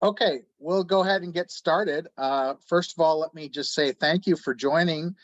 Okay, we'll go ahead and get started. First of all, let me just say thank you for joining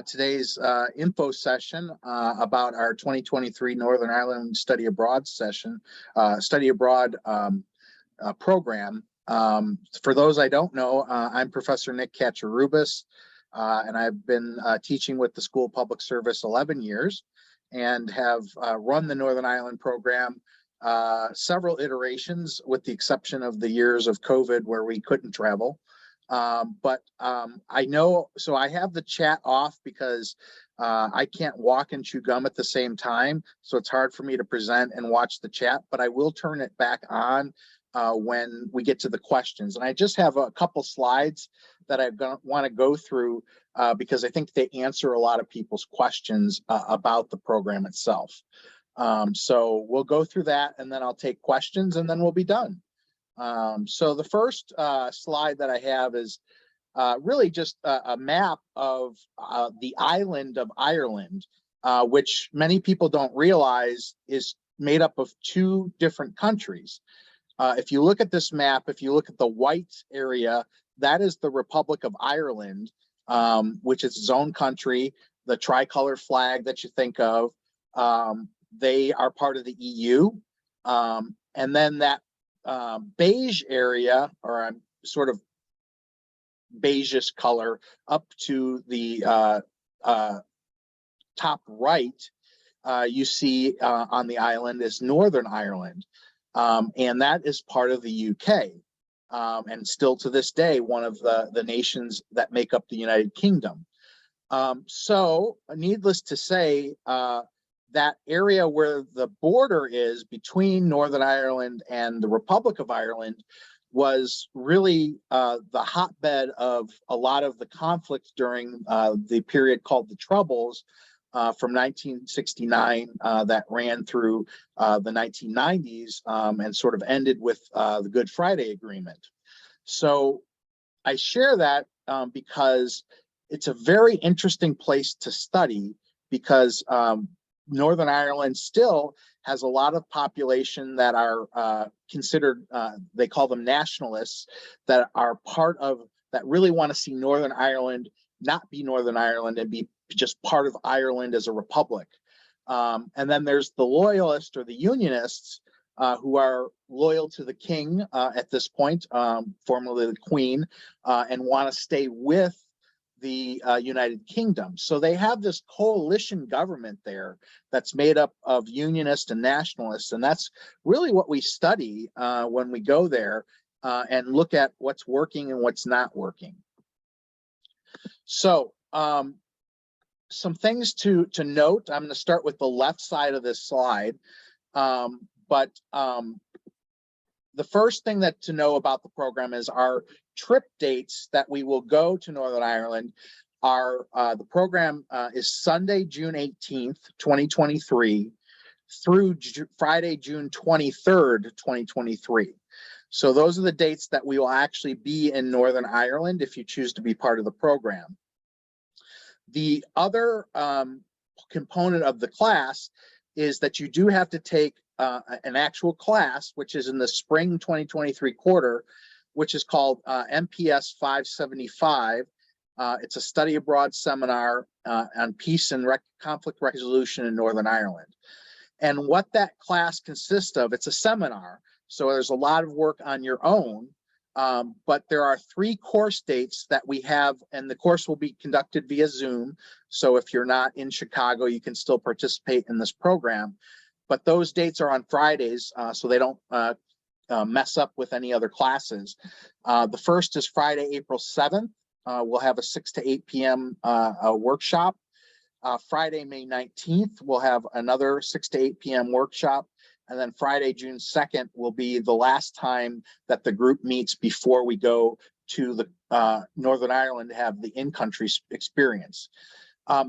today's info session about our 2023 Northern Ireland Study Abroad program. For those I don't know, I'm Professor Nick Kaczorubis, and I've been teaching with the School of Public Service 11 years and have run the Northern Ireland program several iterations, with the exception of the years of COVID where we couldn't travel. I know, so I have the chat off because I can't walk and chew gum at the same time. So it's hard for me to present and watch the chat, but I will turn it back on when we get to the questions. And I just have a couple slides that I want to go through because I think they answer a lot of people's questions about the program itself. So we'll go through that and then I'll take questions and then we'll be done. So the first slide that I have is really just a map of the island of Ireland, which many people don't realize is made up of two different countries. If you look at this map, if you look at the white area, that is the Republic of Ireland, which is its own country, the tricolor flag that you think of. They are part of the EU. And then that beige area, or sort of beigeish color up to the top right, you see on the island is Northern Ireland. And that is part of the UK. And still to this day, one of the nations that make up the United Kingdom. So needless to say, that area where the border is between Northern Ireland and the Republic of Ireland was really the hotbed of a lot of the conflict during the period called the Troubles from 1969 that ran through the 1990s and sort of ended with the Good Friday Agreement. So I share that because it's a very interesting place to study, because Northern Ireland still has a lot of population that are considered, they call them nationalists, that are part of, that really want to see Northern Ireland not be Northern Ireland and be just part of Ireland as a republic. And then there's the loyalists or the unionists who are loyal to the king at this point, formerly the queen, and want to stay with the United Kingdom. So they have this coalition government there that's made up of unionists and nationalists. And that's really what we study when we go there and look at what's working and what's not working. So some things to note. I'm going to start with the left side of this slide. The first thing that to know about the program is our trip dates that we will go to Northern Ireland. The program is Sunday, June 18th, 2023 through Friday, June 23rd, 2023. So those are the dates that we will actually be in Northern Ireland if you choose to be part of the program. The other component of the class is that you do have to take an actual class, which is in the spring 2023 quarter, which is called MPS 575. It's a study abroad seminar on peace and conflict resolution in Northern Ireland. And what that class consists of, it's a seminar, so there's a lot of work on your own, but there are 3 course dates that we have, and the course will be conducted via Zoom. So if you're not in Chicago, you can still participate in this program. But those dates are on Fridays, so they don't mess up with any other classes. The first is Friday, April 7th. We'll have a 6 to 8 p.m. Workshop. Friday, May 19th, we'll have another 6 to 8 p.m. workshop. And then Friday, June 2nd, will be the last time that the group meets before we go to the Northern Ireland to have the in-country experience.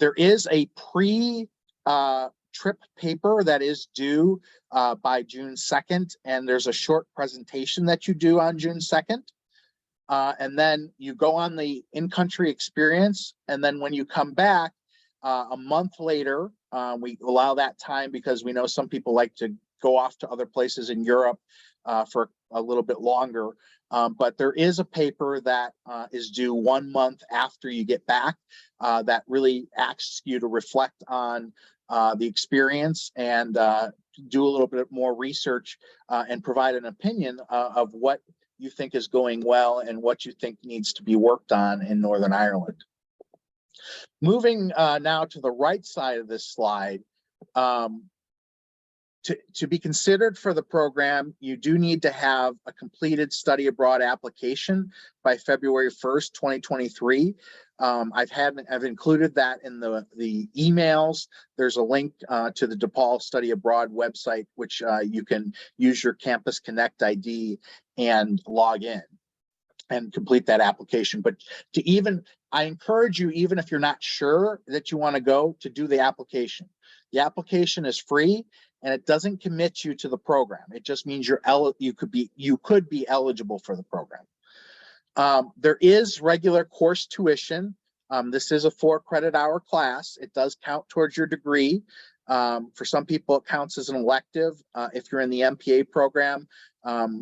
There is a trip paper that is due by June 2nd, and there's a short presentation that you do on June 2nd. And then you go on the in-country experience, and then when you come back a month later, we allow that time because we know some people like to go off to other places in Europe for a little bit longer. But there is a paper that is due 1 month after you get back that really asks you to reflect on the experience and do a little bit more research and provide an opinion of what you think is going well and what you think needs to be worked on in Northern Ireland. Moving now to the right side of this slide, to be considered for the program, you do need to have a completed study abroad application by February 1st, 2023. I've included that in the emails. There's a link to the DePaul Study Abroad website, which you can use your Campus Connect ID and log in and complete that application. But I encourage you, even if you're not sure that you want to go, to do the application. The application is free and it doesn't commit you to the program. It just means you could be eligible for the program. There is regular course tuition. This is a 4-credit-hour class. It does count towards your degree. For some people, it counts as an elective. If you're in the MPA program,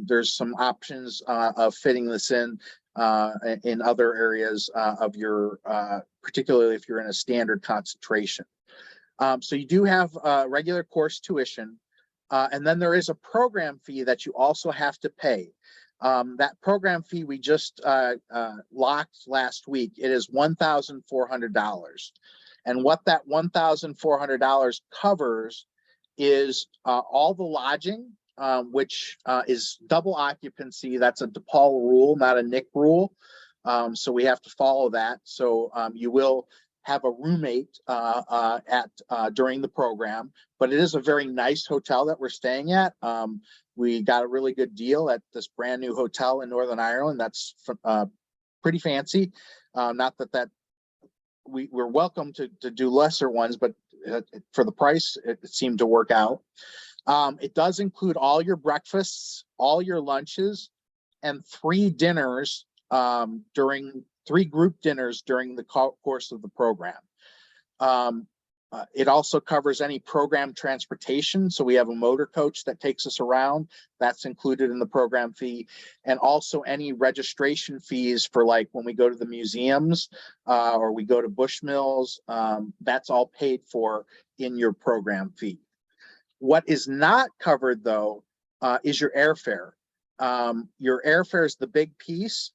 there's some options of fitting this in other areas of your, particularly if you're in a standard concentration. So you do have regular course tuition, and then there is a program fee that you also have to pay. That program fee we just locked last week. It is $1,400. And what that $1,400 covers is all the lodging, which is double occupancy. That's a DePaul rule, not a NIC rule. So we have to follow that. So you will have a roommate during the program, but it is a very nice hotel that we're staying at. We got a really good deal at this brand new hotel in Northern Ireland. That's pretty fancy. Not that we're welcome to do lesser ones, but for the price, it seemed to work out. It does include all your breakfasts, all your lunches, and 3 dinners during 3 group dinners during the course of the program. It also covers any program transportation. So we have a motor coach that takes us around. That's included in the program fee. And also any registration fees for, like, when we go to the museums or we go to Bushmills, that's all paid for in your program fee. What is not covered, though, is your airfare. Your airfare is the big piece.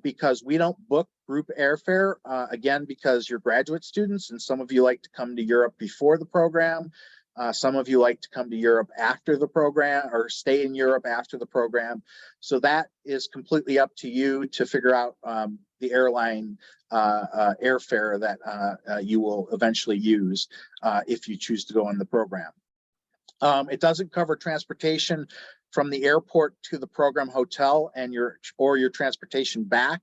Because we don't book group airfare, again, because you're graduate students and some of you like to come to Europe before the program. Some of you like to come to Europe after the program or stay in Europe after the program. So that is completely up to you to figure out the airline airfare that you will eventually use if you choose to go on the program. It doesn't cover transportation from the airport to the program hotel and your transportation back,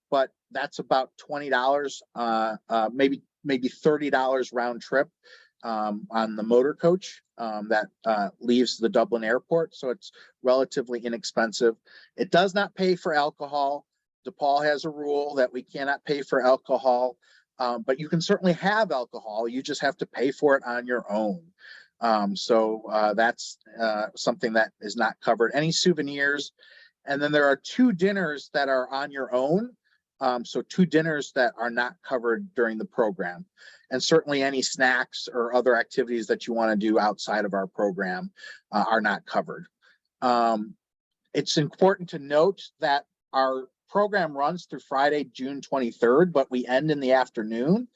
but that's about $20, maybe $30 round trip on the motor coach that leaves the Dublin airport. So it's relatively inexpensive. It does not pay for alcohol. DePaul has a rule that we cannot pay for alcohol, but you can certainly have alcohol. You just have to pay for it on your own. So that's something that is not covered. Any souvenirs, and then there are 2 dinners that are on your own. So 2 dinners that are not covered during the program, and certainly any snacks or other activities that you want to do outside of our program are not covered. It's important to note that our program runs through Friday, June 23rd, but we end in the afternoon,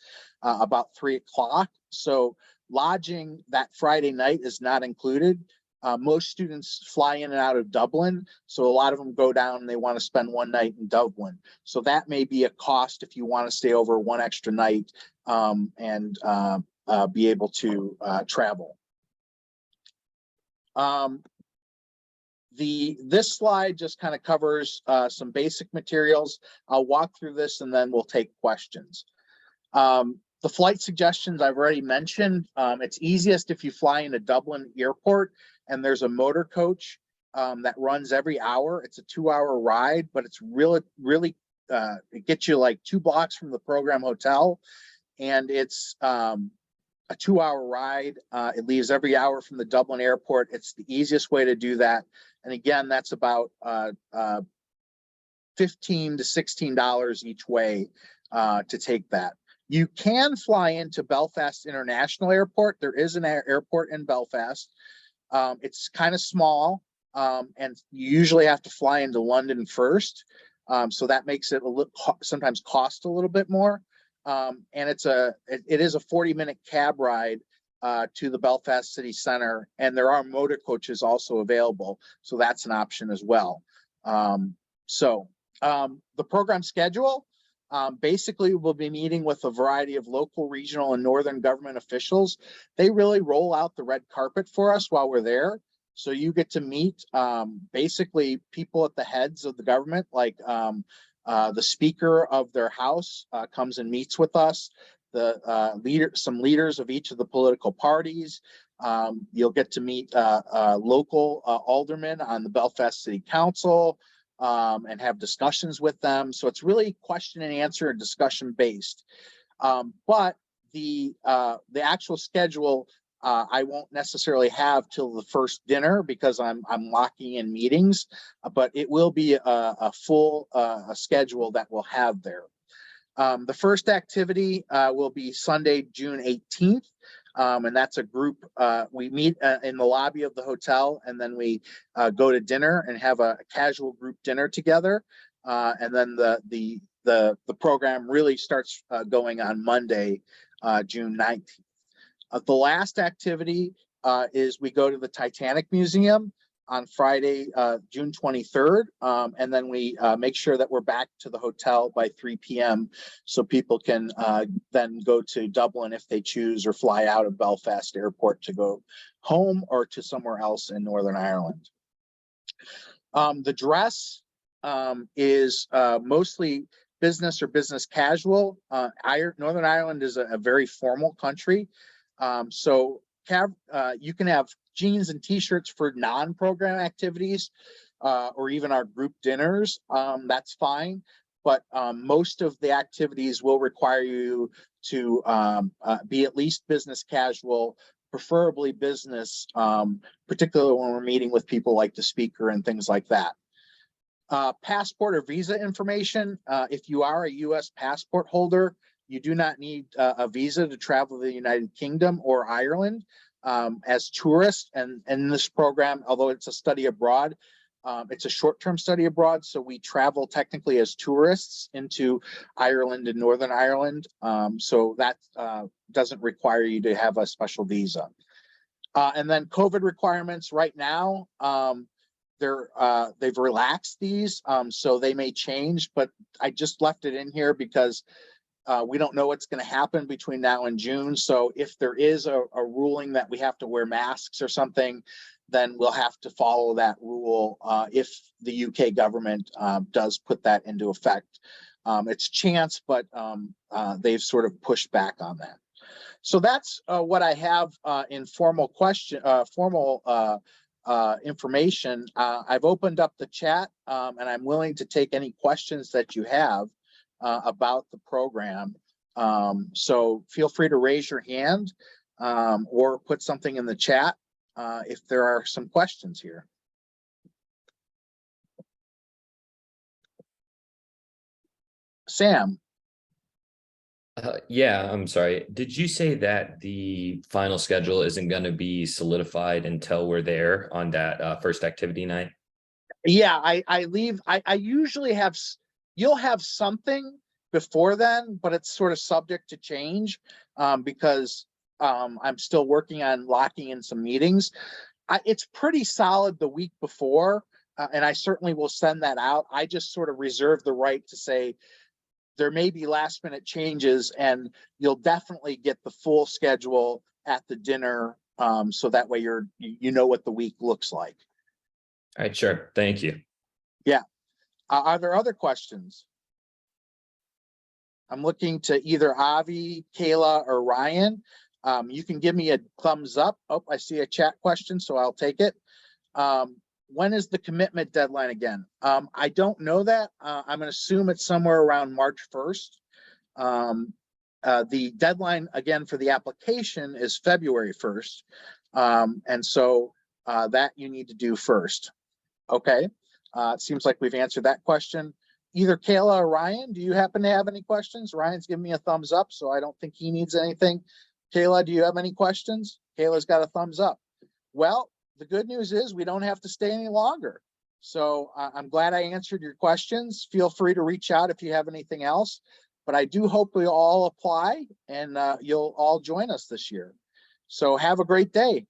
about 3 o'clock. So lodging that Friday night is not included. Most students fly in and out of Dublin, so a lot of them go down and they want to spend 1 night in Dublin. So that may be a cost if you want to stay over 1 extra night and be able to travel. This slide just kind of covers some basic materials. I'll walk through this and then we'll take questions. The flight suggestions I've already mentioned. It's easiest if you fly into Dublin Airport and there's a motor coach that runs every hour. It's a 2-hour ride, but it's really, it gets you like 2 blocks from the program hotel. And it's a 2-hour ride. It leaves every hour from the Dublin Airport. It's the easiest way to do that. And again, that's about $15 to $16 each way to take that. You can fly into Belfast International Airport. There is an airport in Belfast. It's kind of small, and you usually have to fly into London first. So that makes it a little, sometimes cost a little bit more. And it is a 40-minute cab ride to the Belfast City Center, and there are motor coaches also available. So that's an option as well. The program schedule, basically we'll be meeting with a variety of local, regional, and northern government officials. They really roll out the red carpet for us while we're there. So you get to meet basically people at the heads of the government, like the Speaker of their house comes and meets with us, some leaders of each of the political parties. You'll get to meet local aldermen on the Belfast City Council and have discussions with them. So it's really question and answer and discussion based. But the actual schedule I won't necessarily have till the first dinner because I'm locking in meetings, but it will be a full schedule that we'll have there. The first activity will be Sunday, June 18th. And that's a group, we meet in the lobby of the hotel, and then we go to dinner and have a casual group dinner together. And then the program really starts going on Monday, June 19th. The last activity is we go to the Titanic Museum on Friday, June 23rd. And then we make sure that we're back to the hotel by 3 p.m. so people can then go to Dublin if they choose, or fly out of Belfast Airport to go home or to somewhere else in Northern Ireland. The dress is mostly business or business casual. Northern Ireland is a very formal country. So you can have jeans and t-shirts for non-program activities or even our group dinners. That's fine. But most of the activities will require you to be at least business casual, preferably business, particularly when we're meeting with people like the Speaker and things like that. Passport or visa information. If you are a U.S. passport holder, you do not need a visa to travel to the United Kingdom or Ireland as tourists. And in this program, although it's a study abroad, it's a short-term study abroad. So we travel technically as tourists into Ireland and Northern Ireland. So that doesn't require you to have a special visa. And then COVID requirements right now, they've relaxed these, so they may change, but I just left it in here because we don't know what's going to happen between now and June. So if there is a ruling that we have to wear masks or something, then we'll have to follow that rule if the UK government does put that into effect. It's chance, but they've sort of pushed back on that. So that's what I have in formal information. I've opened up the chat and I'm willing to take any questions that you have about the program. So feel free to raise your hand or put something in the chat if there are some questions here. Sam. Yeah, I'm sorry. Did you say that the final schedule isn't going to be solidified until we're there on that first activity night? Yeah, I usually have, you'll have something before then, but it's sort of subject to change because I'm still working on locking in some meetings. It's pretty solid the week before, and I certainly will send that out. I just sort of reserve the right to say there may be last minute changes, and you'll definitely get the full schedule at the dinner, so that way you know what the week looks like. All right, sure. Thank you. Yeah. Are there other questions? I'm looking to either Avi, Kayla, or Ryan. You can give me a thumbs up. Oh, I see a chat question, so I'll take it. When is the commitment deadline again? I don't know that. I'm going to assume it's somewhere around March 1st. The deadline again for the application is February 1st. And so that you need to do first. Okay, it seems like we've answered that question. Either Kayla or Ryan, do you happen to have any questions? Ryan's giving me a thumbs up, so I don't think he needs anything. Kayla, do you have any questions? Kayla's got a thumbs up. Well, the good news is we don't have to stay any longer. So I'm glad I answered your questions. Feel free to reach out if you have anything else, but I do hope we all apply and you'll all join us this year. So have a great day.